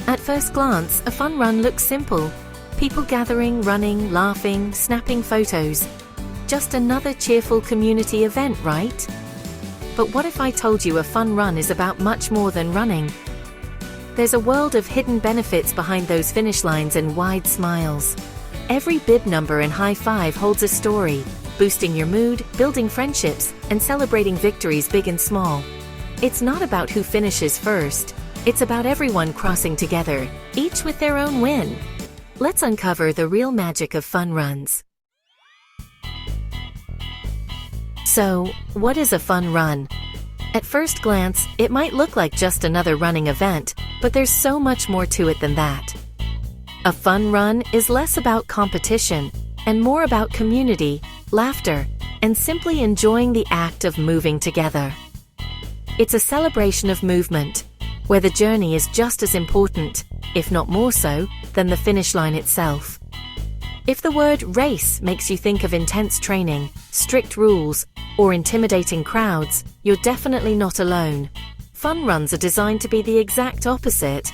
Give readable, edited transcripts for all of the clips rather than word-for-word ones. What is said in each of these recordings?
At first glance, a fun run looks simple. People gathering, running, laughing, snapping photos. Just another cheerful community event, right? But what if I told you a fun run is about much more than running? There's a world of hidden benefits behind those finish lines and wide smiles. Every bib number and high five holds a story, boosting your mood, building friendships, and celebrating victories big and small. It's not about who finishes first. It's about everyone crossing together, each with their own win. Let's uncover the real magic of fun runs. So, what is a fun run? At first glance, it might look like just another running event, but there's so much more to it than that. A fun run is less about competition and more about community, laughter, and simply enjoying the act of moving together. It's a celebration of movement, where the journey is just as important, if not more so, than the finish line itself. If the word race makes you think of intense training, strict rules, or intimidating crowds, you're definitely not alone. Fun runs are designed to be the exact opposite.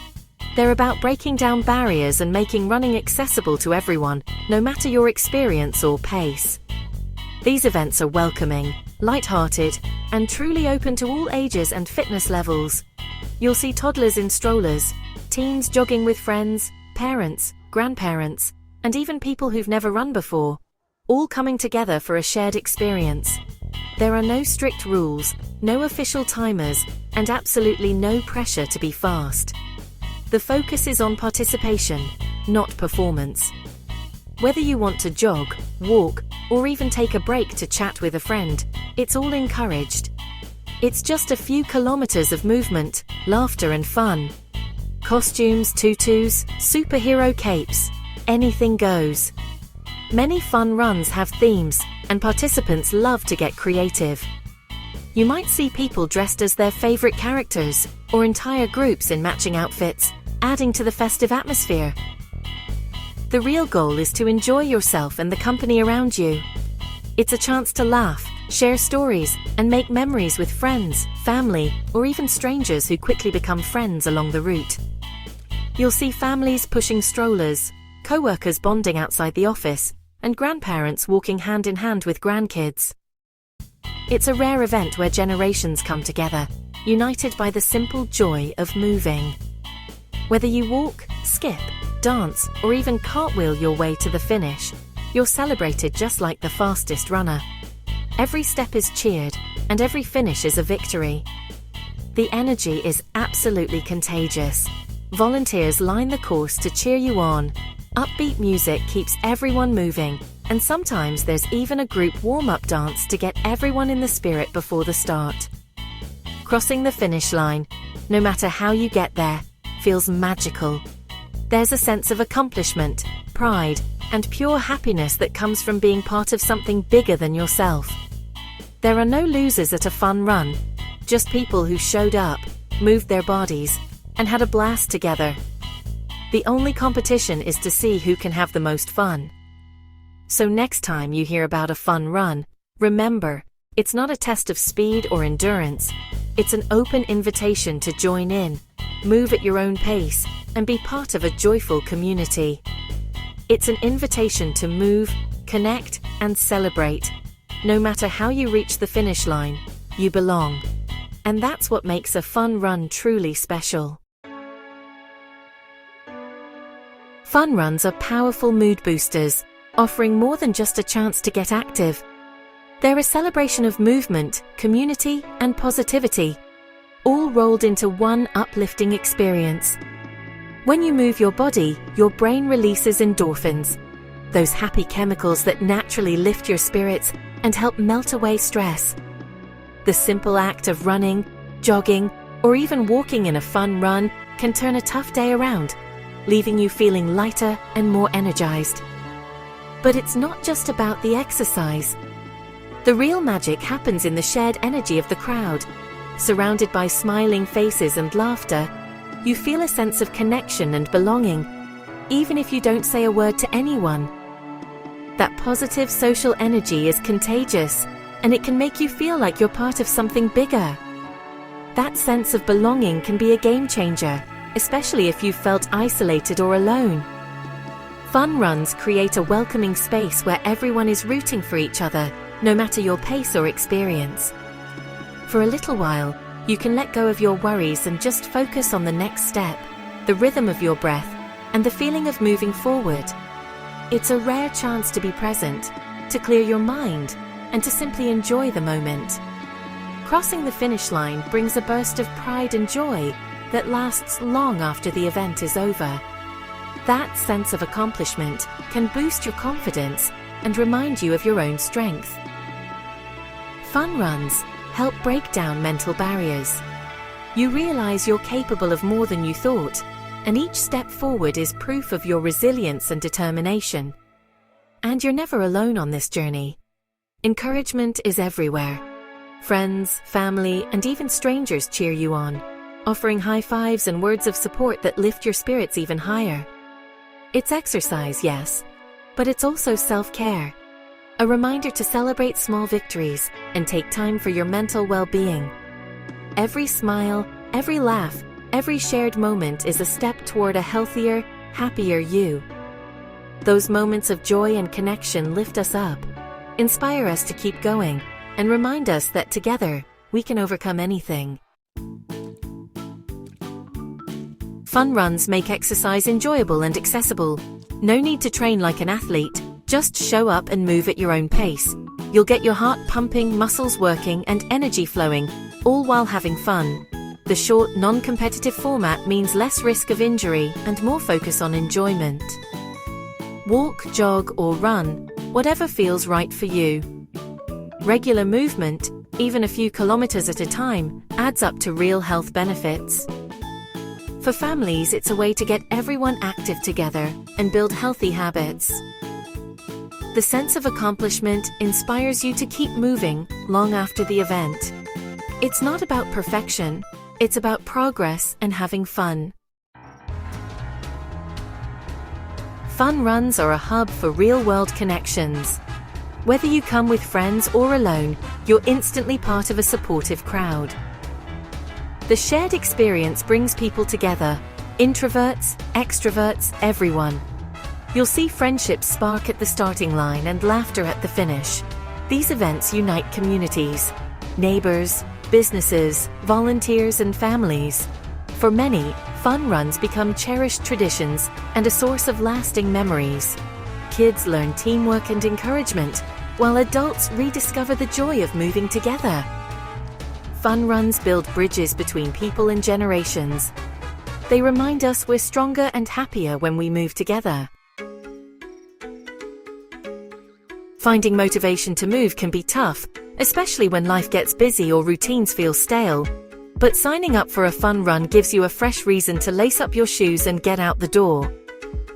They're about breaking down barriers and making running accessible to everyone, no matter your experience or pace. These events are welcoming, light-hearted, and truly open to all ages and fitness levels. You'll see toddlers in strollers, teens jogging with friends, parents, grandparents, and even people who've never run before, all coming together for a shared experience. There are no strict rules, no official timers, and absolutely no pressure to be fast. The focus is on participation, not performance. Whether you want to jog, walk, or even take a break to chat with a friend, it's all encouraged. It's just a few kilometers of movement, laughter and fun. Costumes, tutus, superhero capes, anything goes. Many fun runs have themes, and participants love to get creative. You might see people dressed as their favorite characters, or entire groups in matching outfits, adding to the festive atmosphere. The real goal is to enjoy yourself and the company around you. It's a chance to laugh, share stories, and make memories with friends, family, or even strangers who quickly become friends along the route. You'll see families pushing strollers, co-workers bonding outside the office, and grandparents walking hand in hand with grandkids. It's a rare event where generations come together, united by the simple joy of moving. Whether you walk, skip, dance, or even cartwheel your way to the finish, you're celebrated just like the fastest runner. Every step is cheered, and every finish is a victory. The energy is absolutely contagious. Volunteers line the course to cheer you on. Upbeat music keeps everyone moving, and sometimes there's even a group warm-up dance to get everyone in the spirit before the start. Crossing the finish line, no matter how you get there, feels magical. There's a sense of accomplishment, pride, and pure happiness that comes from being part of something bigger than yourself. There are no losers at a fun run, just people who showed up, moved their bodies, and had a blast together. The only competition is to see who can have the most fun. So next time you hear about a fun run, remember, it's not a test of speed or endurance. It's an open invitation to join in, move at your own pace, and be part of a joyful community. It's an invitation to move, connect, and celebrate. No matter how you reach the finish line, you belong. And that's what makes a fun run truly special. Fun runs are powerful mood boosters, offering more than just a chance to get active. They're a celebration of movement, community, and positivity, all rolled into one uplifting experience. When you move your body, your brain releases endorphins, those happy chemicals that naturally lift your spirits and help melt away stress. The simple act of running, jogging, or even walking in a fun run can turn a tough day around, leaving you feeling lighter and more energized. But it's not just about the exercise. The real magic happens in the shared energy of the crowd. Surrounded by smiling faces and laughter, you feel a sense of connection and belonging, even if you don't say a word to anyone. That positive social energy is contagious, and it can make you feel like you're part of something bigger. That sense of belonging can be a game changer, especially if you've felt isolated or alone. Fun runs create a welcoming space where everyone is rooting for each other, no matter your pace or experience. For a little while, you can let go of your worries and just focus on the next step, the rhythm of your breath, and the feeling of moving forward. It's a rare chance to be present, to clear your mind, and to simply enjoy the moment. Crossing the finish line brings a burst of pride and joy that lasts long after the event is over. That sense of accomplishment can boost your confidence and remind you of your own strength. Fun runs help break down mental barriers. You realize you're capable of more than you thought, and each step forward is proof of your resilience and determination. And you're never alone on this journey. Encouragement is everywhere. Friends, family, and even strangers cheer you on, offering high fives and words of support that lift your spirits even higher. It's exercise, yes, but it's also self-care. A reminder to celebrate small victories and take time for your mental well-being. Every smile, every laugh, every shared moment is a step toward a healthier, happier you. Those moments of joy and connection lift us up, inspire us to keep going, and remind us that together, we can overcome anything. Fun runs make exercise enjoyable and accessible. No need to train like an athlete, just show up and move at your own pace. You'll get your heart pumping, muscles working, and energy flowing, all while having fun. The short, non-competitive format means less risk of injury and more focus on enjoyment. Walk, jog, or run, whatever feels right for you. Regular movement, even a few kilometers at a time, adds up to real health benefits. For families, it's a way to get everyone active together and build healthy habits. The sense of accomplishment inspires you to keep moving long after the event. It's not about perfection, it's about progress and having fun. Fun runs are a hub for real-world connections. Whether you come with friends or alone, you're instantly part of a supportive crowd. The shared experience brings people together, introverts, extroverts, everyone. You'll see friendships spark at the starting line and laughter at the finish. These events unite communities, neighbors, businesses, volunteers, and families. For many, fun runs become cherished traditions and a source of lasting memories. Kids learn teamwork and encouragement, while adults rediscover the joy of moving together. Fun runs build bridges between people and generations. They remind us we're stronger and happier when we move together. Finding motivation to move can be tough, especially when life gets busy or routines feel stale. But signing up for a fun run gives you a fresh reason to lace up your shoes and get out the door.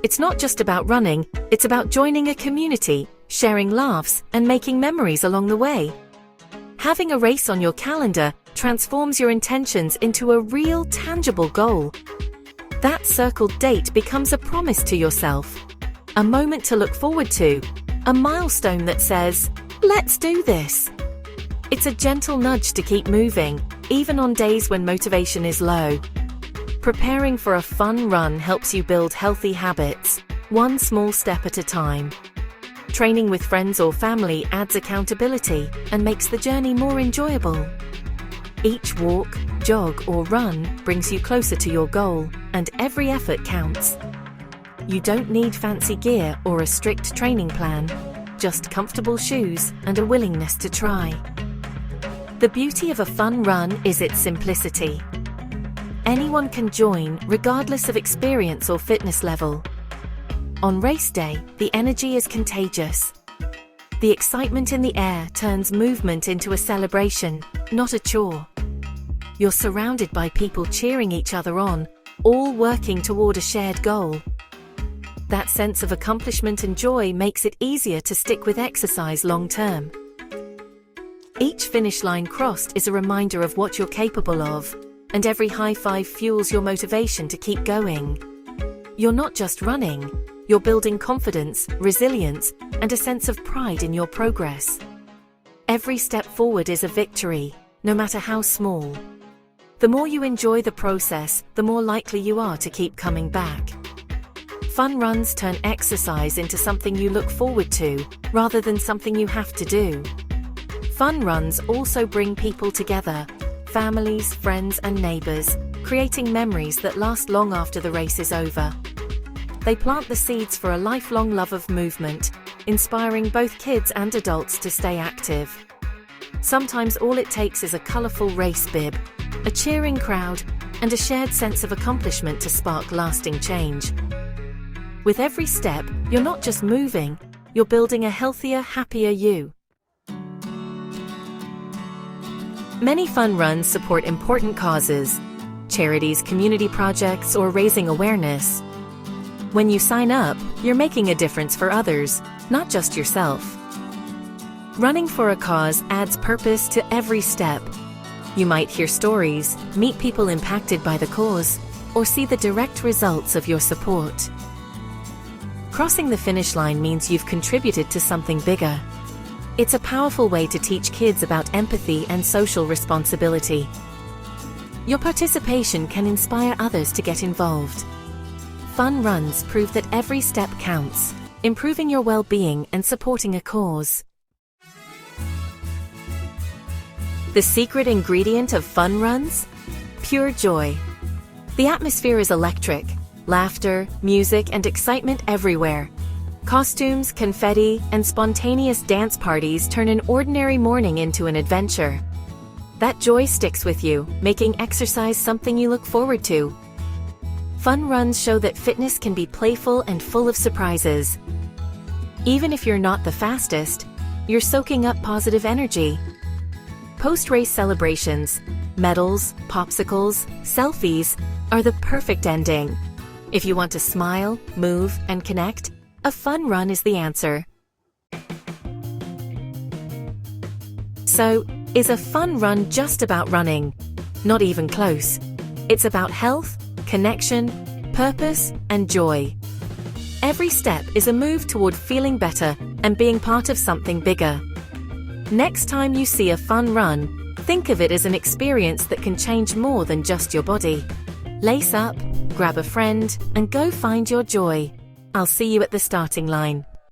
It's not just about running, it's about joining a community, sharing laughs, and making memories along the way. Having a race on your calendar transforms your intentions into a real, tangible goal. That circled date becomes a promise to yourself, a moment to look forward to, a milestone that says, "Let's do this." It's a gentle nudge to keep moving, even on days when motivation is low. Preparing for a fun run helps you build healthy habits, one small step at a time. Training with friends or family adds accountability and makes the journey more enjoyable. Each walk, jog, or run brings you closer to your goal, and every effort counts. You don't need fancy gear or a strict training plan, just comfortable shoes and a willingness to try. The beauty of a fun run is its simplicity. Anyone can join, regardless of experience or fitness level. On race day, the energy is contagious. The excitement in the air turns movement into a celebration, not a chore. You're surrounded by people cheering each other on, all working toward a shared goal. That sense of accomplishment and joy makes it easier to stick with exercise long term. Each finish line crossed is a reminder of what you're capable of, and every high five fuels your motivation to keep going. You're not just running, you're building confidence, resilience, and a sense of pride in your progress. Every step forward is a victory, no matter how small. The more you enjoy the process, the more likely you are to keep coming back. Fun runs turn exercise into something you look forward to, rather than something you have to do. Fun runs also bring people together, families, friends, and neighbors, creating memories that last long after the race is over. They plant the seeds for a lifelong love of movement, inspiring both kids and adults to stay active. Sometimes all it takes is a colorful race bib, a cheering crowd, and a shared sense of accomplishment to spark lasting change. With every step, you're not just moving, you're building a healthier, happier you. Many fun runs support important causes, charities, community projects, or raising awareness. When you sign up, you're making a difference for others, not just yourself. Running for a cause adds purpose to every step. You might hear stories, meet people impacted by the cause, or see the direct results of your support. Crossing the finish line means you've contributed to something bigger. It's a powerful way to teach kids about empathy and social responsibility. Your participation can inspire others to get involved. Fun runs prove that every step counts, improving your well-being and supporting a cause. The secret ingredient of fun runs? Pure joy. The atmosphere is electric. Laughter, music, and excitement everywhere. Costumes, confetti, and spontaneous dance parties turn an ordinary morning into an adventure. That joy sticks with you, making exercise something you look forward to. Fun runs show that fitness can be playful and full of surprises. Even if you're not the fastest, you're soaking up positive energy. Post-race celebrations, medals, popsicles, selfies are the perfect ending. If you want to smile, move, and connect, a fun run is the answer. So, is a fun run just about running? Not even close. It's about health, connection, purpose, and joy. Every step is a move toward feeling better and being part of something bigger. Next time you see a fun run, think of it as an experience that can change more than just your body. Lace up, grab a friend, and go find your joy. I'll see you at the starting line.